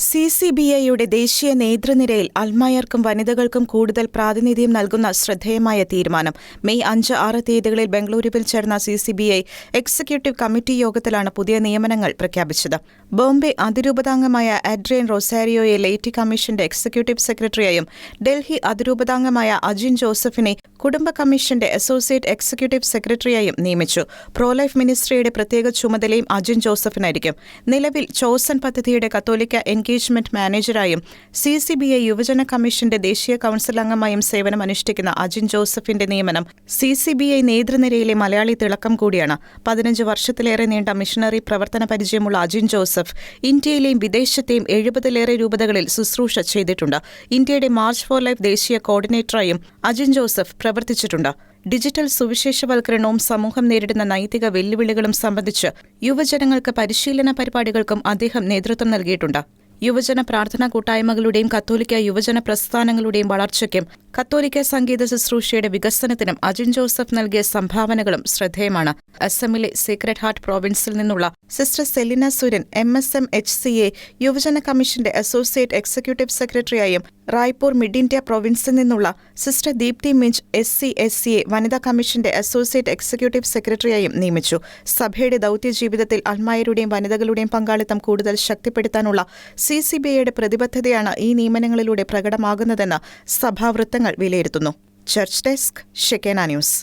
CCBIയുടെ ദേശീയ നേതൃനിരയിൽ അൽമായർക്കും വനിതകൾക്കും കൂടുതൽ പ്രാതിനിധ്യം നൽകുന്ന ശ്രദ്ധേയമായ തീരുമാനം. മെയ് 5-6 തീയതികളിൽ ബംഗളൂരുവിൽ ചേർന്ന CCBI എക്സിക്യൂട്ടീവ് കമ്മിറ്റി യോഗത്തിലാണ് പുതിയ നിയമനങ്ങൾ പ്രഖ്യാപിച്ചത്. ബോംബെ അതിരൂപതാംഗമായ അഡ്രിയൻ റൊസാരിയോയെ ലേറ്റി കമ്മീഷന്റെ എക്സിക്യൂട്ടീവ് സെക്രട്ടറിയായും ഡൽഹി അതിരൂപതാംഗമായ അജിൻ ജോസഫിനെ കുടുംബ കമ്മീഷന്റെ അസോസിയേറ്റ് എക്സിക്യൂട്ടീവ് സെക്രട്ടറിയായും നിയമിച്ചു. പ്രോലൈഫ് മിനിസ്ട്രിയുടെ പ്രത്യേക ചുമതലയും അജിൻ ജോസഫിനായിരിക്കും. നിലവിൽ ചോസൻ പദ്ധതിയുടെ കത്തോലിക്ക എൻഗേജ്മെന്റ് മാനേജരായും CCBI യുവജന കമ്മീഷന്റെ ദേശീയ കൌൺസിൽ അംഗമായും സേവനമനുഷ്ഠിക്കുന്ന അജിൻ ജോസഫിന്റെ നിയമനം CCBI നേതൃനിരയിലെ മലയാളി തിളക്കം കൂടിയാണ്. 15 വർഷത്തിലേറെ നീണ്ട മിഷണറി പ്രവർത്തന പരിചയമുള്ള അജിൻ ജോസഫ് ഇന്ത്യയിലെയും വിദേശത്തെയും 70-ലേറെ രൂപതകളിൽ ശുശ്രൂഷ ചെയ്തിട്ടുണ്ട്. ഇന്ത്യയുടെ മാർച്ച് ഫോർ ലൈഫ് ദേശീയ കോർഡിനേറ്ററായും അജിൻ ജോസഫ് പ്രവർത്തിച്ചിട്ടുണ്ട്. ഡിജിറ്റൽ സുവിശേഷവൽക്കരണവും സമൂഹം നേരിടുന്ന നൈതിക വെല്ലുവിളികളും സംബന്ധിച്ച് യുവജനങ്ങൾക്ക് പരിശീലന പരിപാടികൾക്കും അദ്ദേഹം നേതൃത്വം നൽകിയിട്ടുണ്ട്. യുവജന പ്രാർത്ഥനാ കൂട്ടായ്മകളുടെയും കത്തോലിക്ക യുവജന പ്രസ്ഥാനങ്ങളുടെയും വളർച്ചയ്ക്കും കത്തോലിക്ക സംഗീത ശുശ്രൂഷയുടെ വികസനത്തിനും അജിൻ ജോസഫ് നൽകിയ സംഭാവനകളും ശ്രദ്ധേയമാണ്. അസമിലെ സീക്രട്ട് ഹാർട്ട് പ്രോവിൻസിൽ നിന്നുള്ള സിസ്റ്റർ സെലിന സുരൻ MSMHCA യുവജന കമ്മീഷന്റെ അസോസിയേറ്റ് എക്സിക്യൂട്ടീവ് സെക്രട്ടറിയായും റായ്പൂർ മിഡ് ഇന്ത്യ പ്രോവിൻസിൽ നിന്നുള്ള സിസ്റ്റർ ദീപ്തി മിഞ്ച് SCSCA വനിതാ കമ്മീഷന്റെ അസോസിയേറ്റ് എക്സിക്യൂട്ടീവ് സെക്രട്ടറിയായും നിയമിച്ചു. സഭയുടെ ദൌത്യ ജീവിതത്തിൽ അൽമായരുടെയും വനിതകളുടെയും പങ്കാളിത്തം കൂടുതൽ ശക്തിപ്പെടുത്താനുള്ള CCBIയുടെ പ്രതിബദ്ധതയാണ് ഈ നിയമനങ്ങളിലൂടെ പ്രകടമാകുന്നതെന്ന് സഭാവൃത്തങ്ങൾ വിലയിരുത്തുന്നു. Church desk, Shekinah news.